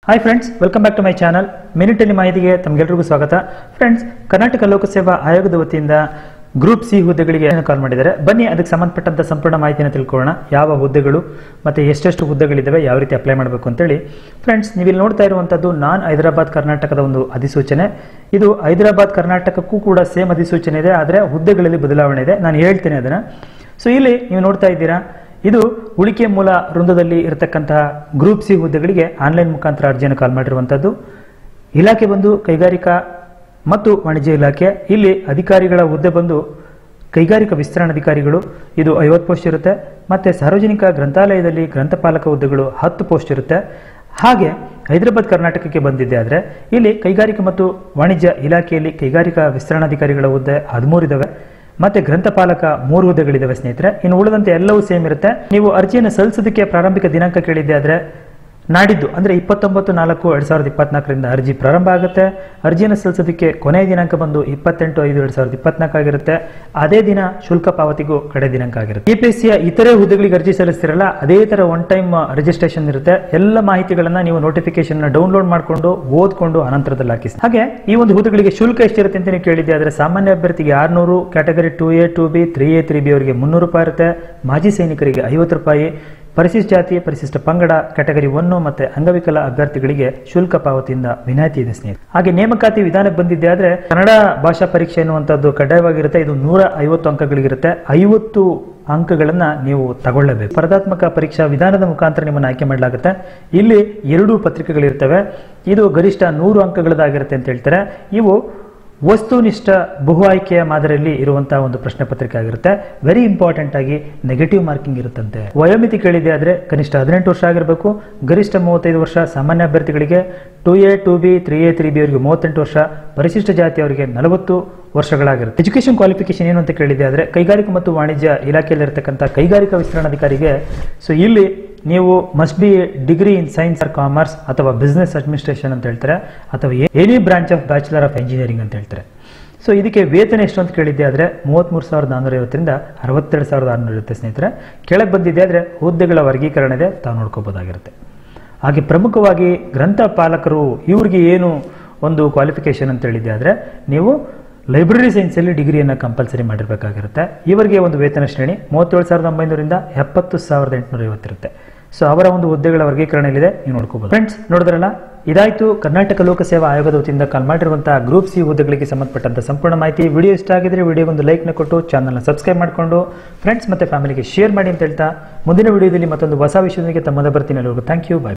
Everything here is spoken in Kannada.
Hi friends, welcome back to my channel. ಮಿನಿಟಲ್ಲಿ ಮಾಹಿತಿಗೆ ತಮಗೆಲ್ಲರಿಗೂ ಸ್ವಾಗತ. ಫ್ರೆಂಡ್ಸ್, ಕರ್ನಾಟಕ ಲೋಕಸೇವಾ ಆಯೋಗದ ವತಿಯಿಂದ ಗ್ರೂಪ್ ಸಿ ಹುದ್ದೆಗಳಿಗೆ ಕಾಲ್ ಮಾಡಿದ್ದಾರೆ. ಬನ್ನಿ ಅದಕ್ಕೆ ಸಂಬಂಧಪಟ್ಟಂತ ಸಂಪೂರ್ಣ ಮಾಹಿತಿಯನ್ನು ತಿಳ್ಕೊಳ್ಳೋಣ. ಯಾವ ಹುದ್ದೆಗಳು ಮತ್ತೆ ಎಷ್ಟೆಷ್ಟು ಹುದ್ದೆಗಳಿದ್ದಾವೆ, ಯಾವ ರೀತಿ ಅಪ್ಲೈ ಮಾಡಬೇಕು ಅಂತೇಳಿ. ಫ್ರೆಂಡ್ಸ್, ನೀವಿಲ್ಲಿ ನೋಡ್ತಾ ಇರುವಂತದ್ದು ನಾನ್ ಹೈದರಾಬಾದ್ ಕರ್ನಾಟಕದ ಒಂದು ಅಧಿಸೂಚನೆ. ಇದು ಹೈದರಾಬಾದ್ ಕರ್ನಾಟಕಕ್ಕೂ ಕೂಡ ಸೇಮ್ ಅಧಿಸೂಚನೆ ಇದೆ, ಆದರೆ ಹುದ್ದೆಗಳಲ್ಲಿ ಬದಲಾವಣೆ ಇದೆ. ನಾನು ಹೇಳ್ತೇನೆ ಅದನ್ನ. ಸೊ ಇಲ್ಲಿ ನೀವು ನೋಡ್ತಾ ಇದ್ದೀರಾ, ಇದು ಉಳಿಕೆ ಮೂಲ ವೃಂದದಲ್ಲಿ ಇರತಕ್ಕಂತಹ ಗ್ರೂಪ್ ಸಿ ಹುದ್ದೆಗಳಿಗೆ ಆನ್ಲೈನ್ ಮುಖಾಂತರ ಅರ್ಜಿಯನ್ನು ಕಾಲ್ ಮಾಡಿರುವಂತದ್ದು. ಇಲಾಖೆ ಬಂದು ಕೈಗಾರಿಕಾ ಮತ್ತು ವಾಣಿಜ್ಯ ಇಲಾಖೆ. ಇಲ್ಲಿ ಅಧಿಕಾರಿಗಳ ಹುದ್ದೆ ಬಂದು ಕೈಗಾರಿಕಾ ವಿಸ್ತರಣಾಧಿಕಾರಿಗಳು, ಇದು 50 ಪೋಸ್ಟ್ ಇರುತ್ತೆ. ಮತ್ತೆ ಸಾರ್ವಜನಿಕ ಗ್ರಂಥಾಲಯದಲ್ಲಿ ಗ್ರಂಥಪಾಲಕ ಹುದ್ದೆಗಳು 10 ಪೋಸ್ಟ್ ಇರುತ್ತೆ. ಹಾಗೆ ಹೈದರಾಬಾದ್ ಕರ್ನಾಟಕಕ್ಕೆ ಬಂದಿದ್ದೆ ಆದರೆ ಇಲ್ಲಿ ಕೈಗಾರಿಕಾ ಮತ್ತು ವಾಣಿಜ್ಯ ಇಲಾಖೆಯಲ್ಲಿ ಕೈಗಾರಿಕಾ ವಿಸ್ತರಣಾಧಿಕಾರಿಗಳ ಹುದ್ದೆ 13 ಇದಾವೆ. ಮತ್ತೆ ಗ್ರಂಥಪಾಲಕ 3 ಹುದ್ದೆಗಳಿದಾವೆ ಸ್ನೇಹಿತರೆ. ಇನ್ನು ಉಳಿದಂತೆ ಎಲ್ಲವೂ ಸೇಮ್ ಇರುತ್ತೆ. ನೀವು ಅರ್ಜಿಯನ್ನು ಸಲ್ಲಿಸೋದಕ್ಕೆ ಪ್ರಾರಂಭಿಕ ದಿನಾಂಕ ಕೇಳಿದ್ದೆ ಆದರೆ ನಾಡಿದ್ದು ಅಂದ್ರೆ 29/4/2024 ಅರ್ಜಿ ಪ್ರಾರಂಭ ಆಗುತ್ತೆ. ಅರ್ಜಿಯನ್ನು ಸಲ್ಲಿಸೋದಕ್ಕೆ ಕೊನೆಯ ದಿನಾಂಕ ಬಂದು 28/5/2024 ಆಗಿರುತ್ತೆ. ಅದೇ ದಿನ ಶುಲ್ಕ ಪಾವತಿಗೂ ಕಡೆ ದಿನಾಂಕ ಆಗಿರುತ್ತೆ. ಕೆಪಿಎಸ್ಸಿಯ ಇತರೆ ಹುದ್ದೆಗಳಿಗೆ ಅರ್ಜಿ ಸಲ್ಲಿಸ್ತಿರಲ್ಲ, ಅದೇ ತರ ಒನ್ ಟೈಮ್ ರಿಜಿಸ್ಟ್ರೇಷನ್ ಇರುತ್ತೆ. ಎಲ್ಲ ಮಾಹಿತಿಗಳನ್ನ ನೀವು ನೋಟಿಫಿಕೇಶನ್ ಡೌನ್ಲೋಡ್ ಮಾಡಿಕೊಂಡು ಓದ್ಕೊಂಡು ಅನಂತರದಲ್ಲಿ ಹಾಕಿ. ಹಾಗೆ ಈ ಒಂದು ಹುದ್ದೆಗಳಿಗೆ ಶುಲ್ಕ ಎಷ್ಟಿರುತ್ತೆ ಅಂತ ನೀವು ಕೇಳಿದ್ದೆ ಆದರೆ ಸಾಮಾನ್ಯ ಅಭ್ಯರ್ಥಿಗೆ 600, category 2A 2B 3A 3B ಅವರಿಗೆ 300 ರೂಪಾಯಿ ಇರುತ್ತೆ. ಮಾಜಿ ಸೈನಿಕರಿಗೆ 50 ರೂಪಾಯಿ, ಪರಿಶಿಷ್ಟ ಜಾತಿ ಪರಿಶಿಷ್ಟ ಪಂಗಡ ಕ್ಯಾಟಗರಿ 1 ಮತ್ತೆ ಅಂಗವಿಕಲ ಅಭ್ಯರ್ಥಿಗಳಿಗೆ ಶುಲ್ಕ ಪಾವತಿಯಿಂದ ವಿನಾಯಿತಿ ಇದೆ ಸ್ನೇಹಿತರೆ. ಹಾಗೆ ನೇಮಕಾತಿ ವಿಧಾನಕ್ಕೆ ಬಂದಿದ್ದೆ ಆದ್ರೆ ಕನ್ನಡ ಭಾಷಾ ಪರೀಕ್ಷೆ ಎನ್ನುವಂಥದ್ದು ಕಡ್ಡಾಯವಾಗಿರುತ್ತೆ. ಇದು 150 ಅಂಕಗಳಿಗಿರುತ್ತೆ. 50 ಅಂಕಗಳನ್ನ ನೀವು ತಗೊಳ್ಳಬೇಕು. ಸ್ಪರ್ಧಾತ್ಮಕ ಪರೀಕ್ಷಾ ವಿಧಾನದ ಮುಖಾಂತರ ನಿಮ್ಮನ್ನು ಆಯ್ಕೆ ಮಾಡಲಾಗುತ್ತೆ. ಇಲ್ಲಿ 2 ಪತ್ರಿಕೆಗಳಿರ್ತವೆ. ಇದು ಗರಿಷ್ಠ 100 ಅಂಕಗಳದಾಗಿರುತ್ತೆ ಅಂತ ಹೇಳ್ತಾರೆ. ಇವು ವಸ್ತುನಿಷ್ಠ ಬಹು ಆಯ್ಕೆಯ ಮಾದರಿಯಲ್ಲಿ ಇರುವಂತಹ ಒಂದು ಪ್ರಶ್ನೆ ಪತ್ರಿಕೆ ಆಗಿರುತ್ತೆ. ವೆರಿ ಇಂಪಾರ್ಟೆಂಟ್ ಆಗಿ ನೆಗೆಟಿವ್ ಮಾರ್ಕಿಂಗ್ ಇರುತ್ತಂತೆ. ವಯೋಮಿತಿ ಕೇಳಿದೆ ಆದ್ರೆ ಕನಿಷ್ಠ 18 ವರ್ಷ ಆಗಿರಬೇಕು. ಗರಿಷ್ಠ 35 ವರ್ಷ ಸಾಮಾನ್ಯ ಅಭ್ಯರ್ಥಿಗಳಿಗೆ, 2A 2B 3A 3B ಅವರಿಗೆ 38 ವರ್ಷ, ಪರಿಶಿಷ್ಟ ಜಾತಿ ಅವರಿಗೆ 40 ವರ್ಷಗಳಾಗಿರುತ್ತೆ. ಎಜುಕೇಶನ್ ಕ್ವಾಲಿಫಿಕೇಶನ್ ಏನು ಅಂತ ಕೇಳಿದೆ ಆದ್ರೆ ಕೈಗಾರಿಕಾ ಮತ್ತು ವಾಣಿಜ್ಯ ಇಲಾಖೆಯಲ್ಲಿರತಕ್ಕಂಥ ಕೈಗಾರಿಕಾ ವಿಸ್ತರಣಾಧಿಕಾರಿಗೆ ನೀವು must be degree in science or commerce ಅಥವಾ ಬಿಸ್ನೆಸ್ ಅಡ್ಮಿನಿಸ್ಟ್ರೇಷನ್ ಅಂತ ಹೇಳ್ತಾರೆ, ಅಥವಾ any branch of bachelor of engineering ಅಂತ ಹೇಳ್ತಾರೆ. ಸೊ ಇದಕ್ಕೆ ವೇತನ ಎಷ್ಟು ಅಂತ ಕೇಳಿದ್ದೆ ಆದರೆ 33,450ರಿಂದ 62,600 ಇರುತ್ತೆ ಸ್ನೇಹಿತರೆ. ಕೆಳಗೆ ಬಂದಿದೆ ಆದರೆ ಹುದ್ದೆಗಳ ವರ್ಗೀಕರಣ ಇದೆ, ತಾವು ನೋಡ್ಕೋಬಹುದಾಗಿರುತ್ತೆ. ಹಾಗೆ ಪ್ರಮುಖವಾಗಿ ಗ್ರಂಥಪಾಲಕರು ಇವ್ರಿಗೆ ಏನು ಒಂದು ಕ್ವಾಲಿಫಿಕೇಶನ್ ಅಂತ ಹೇಳಿದ್ದೆ ಆದರೆ ನೀವು ಲೈಬ್ರರಿ ಸೈನ್ಸಲ್ಲಿ ಡಿಗ್ರಿಯನ್ನು ಕಂಪಲ್ಸರಿ ಮಾಡಿರಬೇಕಾಗಿರುತ್ತೆ. ಇವರಿಗೆ ಒಂದು ವೇತನ ಶ್ರೇಣಿ 37,900ರಿಂದ 70,850 ಇರುತ್ತೆ. ಸೊ ಅವರ ಒಂದು ಹುದ್ದೆಗಳ ವರ್ಗೀಕರಣವಿದೆ, ನೀವು ನೋಡ್ಕೋಬಹುದು. ಫ್ರೆಂಡ್ಸ್, ನೋಡಿದ್ರಲ್ಲ, ಇದಾಯ್ತು ಕರ್ನಾಟಕ ಲೋಕಸೇವಾ ಆಯೋಗದ ವತಿಯಿಂದ ಕಾಲ್ ಮಾಡಿರುವಂತಹ ಗ್ರೂಪ್ ಸಿ ಹುದ್ದೆಗಳಿಗೆ ಸಂಬಂಧಪಟ್ಟಂತ ಸಂಪೂರ್ಣ ಮಾಹಿತಿ. ವಿಡಿಯೋ ಇಷ್ಟ ಆಗಿದ್ರೆ ವಿಡಿಯೋಗೊಂದು ಲೈಕ್ನ ಕೊಟ್ಟು ಚಾನಲ್ನ ಸಬ್ಸ್ಕ್ರೈಬ್ ಮಾಡಿಕೊಂಡು ಫ್ರೆಂಡ್ಸ್ ಮತ್ತೆ ಫ್ಯಾಮಿಲಿಗೆ ಶೇರ್ ಮಾಡಿ ಅಂತ ಹೇಳ್ತಾ ಮುಂದಿನ ವಿಡಿಯೋದಲ್ಲಿ ಮತ್ತೊಂದು ಹೊಸ ವಿಷಯದೊಂದಿಗೆ ತಮ್ಮದ ಬರ್ತೀನಿ. ಎಲ್ಲರಿಗೂ ಥ್ಯಾಂಕ್ ಯು, ಬೈ.